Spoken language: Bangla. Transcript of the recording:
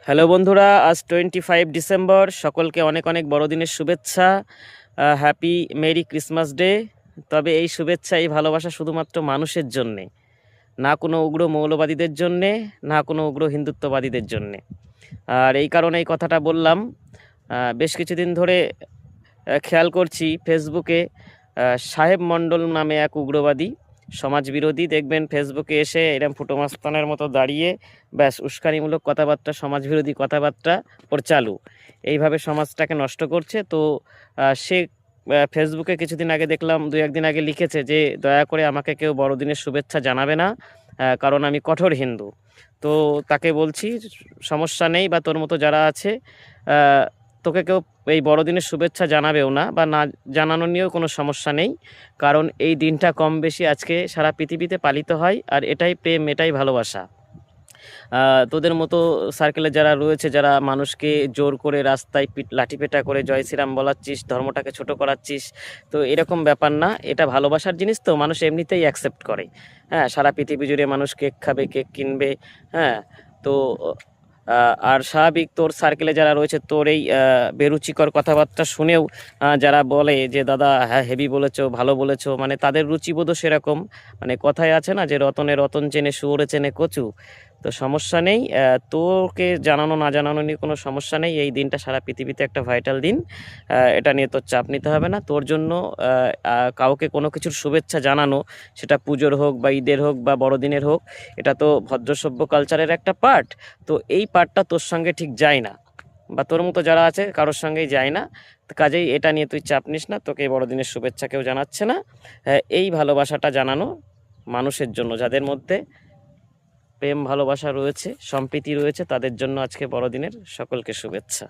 হ্যালো বন্ধুরা, আজ 25 ডিসেম্বর। সকলকে অনেক অনেক বড়দিনের শুভেচ্ছা। Happy merry Christmas day. তবে এই শুভেচ্ছা, এই ভালোবাসা শুধুমাত্র মানুষের জন্যে, না কোনো উগ্র মৌলবাদীদের জন্যে, না কোনো উগ্র হিন্দুত্ববাদীদের জন্যে। আর এই কারণে এই কথাটা বললাম, বেশ কিছুদিন ধরে খেয়াল করছি ফেসবুকে সাহেব মণ্ডল নামে এক উগ্রবাদী সমাজবিরোধী, দেখবেন ফেসবুকে এসে এরম ফুটোমাস্তানের মতো দাঁড়িয়ে ব্যাস উস্কানিমূলক কথাবার্তা, সমাজবিরোধী কথাবার্তা ওর চালু, এইভাবে সমাজটাকে নষ্ট করছে। তো সে ফেসবুকে কিছুদিন আগে দেখলাম, দু একদিন আগে লিখেছে যে দয়া করে আমাকে কেউ বড়দিনের শুভেচ্ছা জানাবে না, কারণ আমি কঠোর হিন্দু। তো তাকে বলছি, সমস্যা নেই, বা তোর মতো যারা আছে তোকে কেউ এই বড়দিনের শুভেচ্ছা জানাবেও না, বা না জানানো নিয়েও কোনো সমস্যা নেই, কারণ এই দিনটা কম বেশি আজকে সারা পৃথিবীতে পালিত হয়। আর এটাই প্রেম, এটাই ভালোবাসা। তোদের মতো সার্কেলে যারা রয়েছে, যারা মানুষকে জোর করে রাস্তায় লাঠিপেটা করে জয় শ্রীরাম বলাচ্ছিস, ধর্মটাকে ছোট করাচ্ছিস, তো এরকম ব্যাপার না। এটা ভালোবাসার জিনিস, তো মানুষ এমনিতেই অ্যাকসেপ্ট করে। হ্যাঁ, সারা পৃথিবী জুড়ে মানুষ কেক খাবে, কেক কিনবে। হ্যাঁ, তো আর স্বাভাবিক তোর সার্কেলে যারা রয়েছে, তোর এই বেরুচিকর কথাবার্তা শুনেও যারা বলে যে দাদা হ্যাঁ হেভি বলেছো, ভালো বলেছো, মানে তাদের রুচিবোধও সেরকম। মানে কথায় আছে না যে রতনে রতন চেনে, শুয়োরে চেনে কচু। তো সমস্যা নেই, তোকে জানানো না জানানো নিয়ে কোনো সমস্যা নেই। এই দিনটা সারা পৃথিবীতে একটা ভাইটাল দিন, এটা নিয়ে তোর চাপ নিতে হবে না। তোর জন্য কাউকে কোনো কিছুর শুভেচ্ছা জানানো, সেটা পুজোর হোক বা ঈদের হোক বা বড়দিনের হোক, এটা তো ভদ্র সভ্য কালচারের একটা পার্ট। তো এই পার্টটা তোর সঙ্গে ঠিক যায় না, বা তোর মতো যারা আছে কারোর সঙ্গেই যায় না। তো কাজেই এটা নিয়ে তুই চাপ নিস না, তোকে এই বড়দিনের শুভেচ্ছা কেউ জানাচ্ছে না। এই ভালোবাসাটা জানানো মানুষের জন্য, যাদের মধ্যে প্রেম ভালোবাসা রয়েছে, সম্প্রীতি রয়েছে, তাদের জন্য আজকে বড়দিনের সকলকে শুভেচ্ছা।